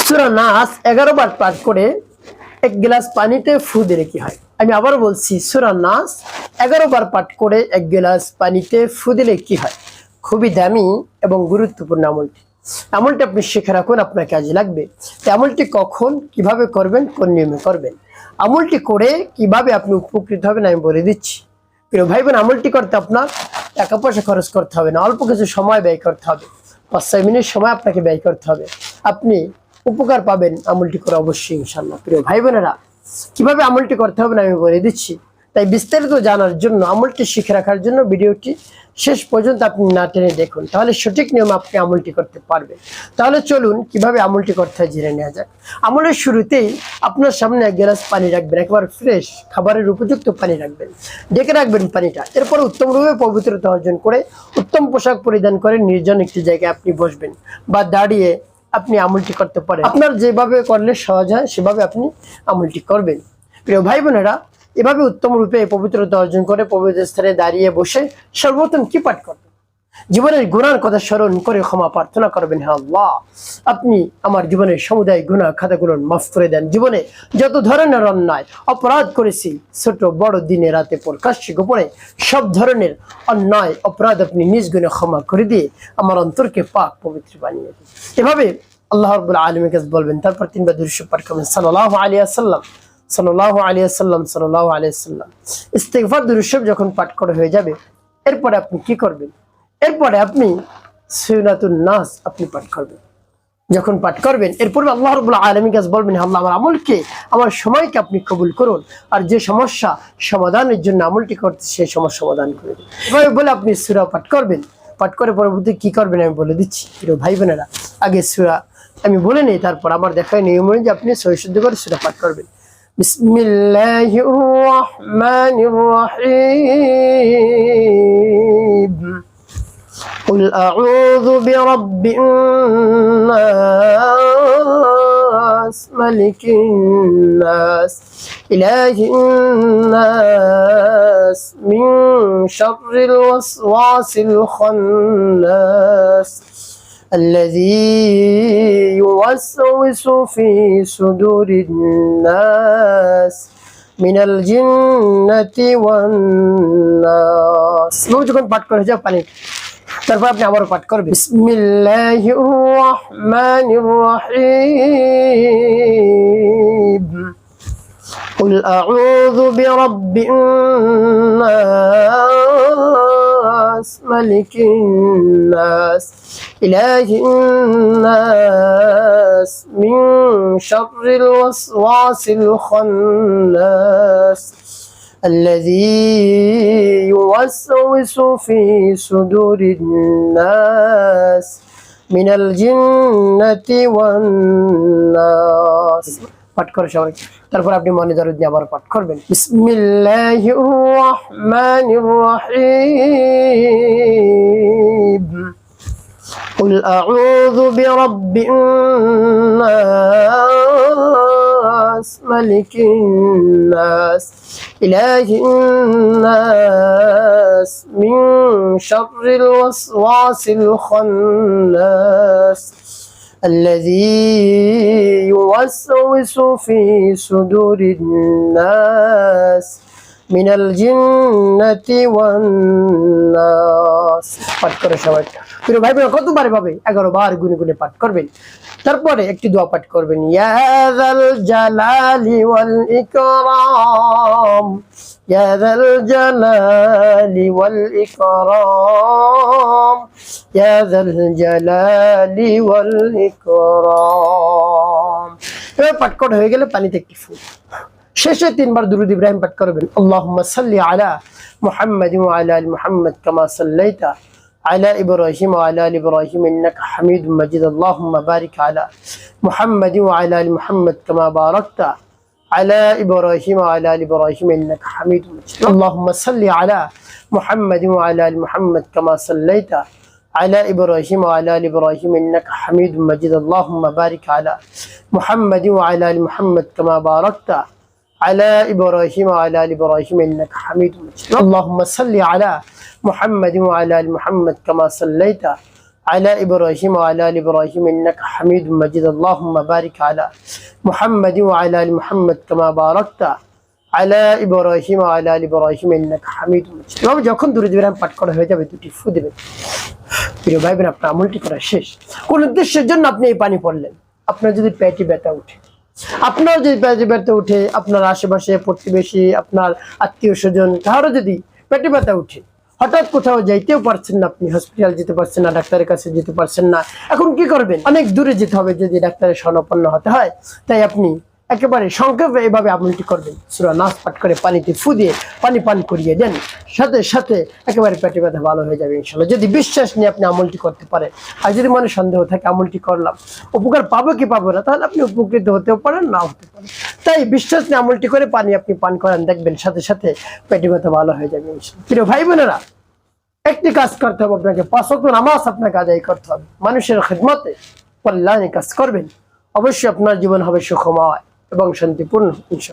সূরা নাস 11 বার পাঠ করে এক গ্লাস পানিতে ফু দিলে কি হয়? আমি আবার বলছি, সূরা নাস 11 বার পাঠ করে এক গ্লাস পানিতে ফু দিলে কি হয়? খুবই দামি এবং গুরুত্বপূর্ণ আমলটি। আমলটি আপনি শিখে রাখুন, আপনার কাজে লাগবে। আমলটি কখন কিভাবে করবেন, কোন নিয়মে করবেন, আমলটি করে কিভাবে আপনি উপকৃত হবেন আমি বলে দিচ্ছি। প্রিয় ভাই বোন, আমলটি করতে আপনার টাকা পয়সা খরচ করতে হবে না, অল্প কিছু সময় ব্যয় করতে হবে। 5-6 মিনিট সময় আপনাকে ব্যয় করতে হবে, আপনি উপকার পাবেন আমলটি করে অবশ্যই ইনশাআল্লাহ। প্রিয় ভাই বোনেরা, কিভাবে আমলটি করতে হবে আমি বলে দিচ্ছি। তাই বিস্তারিত জানার জন্য, আমলটি শিখে রাখার জন্য ভিডিওটি শেষ পর্যন্ত আপনি না টেনে দেখুন, তাহলে সঠিক নিয়মে আপনি আমলটি করতে পারবেন। তাহলে চলুন কিভাবে আমলটি করতে হয় জেনে নেওয়া যাক। আমলের শুরুতেই আপনার সামনে এক গ্লাস পানি রাখবেন, একেবারে ফ্রেশ খাবারের উপযুক্ত পানি রাখবেন, ডেকে রাখবেন পানিটা। এরপর উত্তমরূপে পবিত্রতা অর্জন করে উত্তম পোশাক পরিধান করে নির্জন একটি জায়গায় আপনি বসবেন বা দাঁড়িয়ে আপনি আমলটি করতে পারেন। আপনার যেভাবে করলে সহজ হয় সেভাবে আপনি আমলটি করবেন। প্রিয় ভাই বোনেরা, এভাবে উত্তম রূপে পবিত্রতা অর্জন করে পবিত্র স্থানে দাঁড়িয়ে বসে সর্বপ্রথম কি পাঠ করবেন? জীবনের গুনার কথা স্মরণ করে ক্ষমা প্রার্থনা করবেন, হে আল্লাহ, আপনি আমার জীবনের সমুদায় গুনাহ খাতাগুলো মাফ করে দেন। জীবনে যত ধরনের অন্যায় অপরাধ করেছি, ছোট বড়, দিনে রাতে, প্রকাশ্যে গোপনে, সব ধরনের অন্যায় অপরাধ আপনি নিজ গুণে ক্ষমা করে দিয়ে আমার অন্তরকে পাক পবিত্র বানিয়ে দিন। এভাবে আল্লাহ রাব্বুল আলামিনের কাছে বলবেন। তারপর 3 বার দুরূদ পাঠ করবেন, সাল্লাল্লাহু আলাইহি ওয়াসাল্লাম, সাল্লাল্লাহু আলাইহি ওয়াসাল্লাম, সাল্লাল্লাহু আলাইহি ওয়াসাল্লাম। ইস্তিগফার দুরূদ যখন পাঠ করা হয়ে যাবে, এরপরে আপনি কি করবেন? এরপরে আপনি সুরাতুন নাস আপনি পাঠ করবেন। যখন পাঠ করবেন, এরপরে আল্লাহ রাব্বুল আলামিনের কাছে বলবেন, আল্লাহ, আমার আমলকে, আমার সময়কে আপনি কবুল করুন, আর যে সমস্যা সমাধানের জন্য আমলটি করতে সেই সমস্যা সমাধান করে দিন। এভাবে বলে আপনি সূরা পাঠ করবেন। পাঠ করে পরবর্তী কি করবেন আমি বলে দিচ্ছি। প্রিয় ভাই বোনেরা, আগে সূরা আমি বলে নেই, তারপর আমার দেখায় নিয়ম অনুযায়ী আপনি সহি শুদ্ধ করে সূরা পাঠ করবেন। বিসমিল্লাহির রহমানির রহিম। قل أعوذ برب الناس ملك الناس إله الناس من شر الوسواس الخناس الذي يوسوس في صدور الناس من الجنة والناس। যখন পাঠ করে যাও পানি, তারপর আপনি আবারও পাঠ করবেন, বিসমিল্লাহির রহমানির রহিম। قل أعوذ برب الناس ملك الناس إله الناس من شر الوسواس الخناس الذي يوسوس في صدور الناس من الجنة والناس। পাঠ করে সবাই। তারপর আপনি মনে দরদ নিয়ে আবার পাঠ করবেন, বিসমিল্লাহির রহমানির রহিম। قل أعوذ برب الناس ملك الناس إله الناس من شر الوسواس الخناس الذي يوسوس في صدور الناس من الجنة والناس। পাঠ করে সবাই। প্রিয় ভাই বোনেরা, কতবার পাবে? 11 বার গুনে গুনে পাঠ করবেন। তারপরে একটি দোয়া পাঠ করবেন, ইয়া যাল জালালি ওয়াল ইকরাম, ইয়া যাল জালালি ওয়াল ইকরাম, ইয়া যাল জালালি ওয়াল ইকরাম। এবার পাঠ করা হয়ে গেলে পানিতে একটি ফুল, শেষে 3 বার দুরূদ ইব্রাহিম পাঠ করবেন, আল্লাহুম্মা সাল্লি আলা মুহাম্মাদিন ওয়া আলা আলি মুহাম্মাদ কামা সাল্লাইতা على إبراهيم وعلى آل إبراهيم إنك حميد مجيد اللهم بارك على محمد وعلى آل محمد كما باركت على إبراهيم وعلى آل إبراهيم إنك حميد مجيد اللهم صل على محمد وعلى آل محمد كما صليت على إبراهيم وعلى آل إبراهيم إنك حميد مجيد اللهم بارك على محمد وعلى آل محمد كما باركت على إبراهيم وعلى آل إبراهيم إنك حميد مجيد اللهم صل على محمد وعلى آل محمد كما صليت على إبراهيم وعلى آل إبراهيم إنك حميد مجيد اللهم بارك على محمد وعلى آل محمد كما باركت على إبراهيم وعلى آل إبراهيم إنك حميد مجيد এভাবে যখন দূরে দূরে পাঠ করা হয়ে যাবে দুটি ফু দেবেন প্রিয় ভাই বোন আপনার আমলটি করা শেষ কোন উদ্দেশ্যের জন্য আপনি এই পানি পড়লেন আপনার যদি পেটে ব্যথা উঠে আপনার যদি পেটে ব্যথা উঠে আপনার আশেপাশে প্রতিবেশী আপনার আত্মীয় স্বজন কারো যদি পেটে ব্যথা উঠে হঠাৎ কোথাও যাইতেও পারছেন না আপনি হসপিটাল যেতে পারছেন না ডাক্তারের কাছে যেতে পারছেন না এখন কি করবেন অনেক দূরে যেতে হবে যদি ডাক্তারের শরণাপন্ন হতে হয় তাই আপনি একেবারে সংক্ষেপে এভাবে আমলটি করবেন সূরা নাস পাঠ করে পানিতে ফু দিয়ে পানি পান করিয়ে দেন সাথে সাথে একেবারে পেটে ব্যথা ভালো হয়ে যাবে ইনশাআল্লাহ যদি বিশ্বাস নিয়ে আপনি আমলটি করতে পারেন আর যদি মনে সন্দেহ থাকে আমলটি করলাম উপকার পাবো কি পাবো না তাহলে আপনি উপকৃত হতেও পারেন না হতে পারেন তাই বিশ্বাস নিয়ে আমলটি করে পানি আপনি পান করেন দেখবেন সাথে সাথে পেটে ব্যথা ভালো হয়ে যাবে ইনশাআল্লাহ প্রিয় ভাই বোনেরা একটি কাজ করতে হবে আপনাকে 5 ওয়াক্ত নামাজ আপনাকে আদায় করতে হবে মানুষের খিদমতে কল্যাণে কাজ করবেন অবশ্যই আপনার জীবন হবে সুখময় এবং শান্তিপূর্ণ ইনশাআল্লাহ।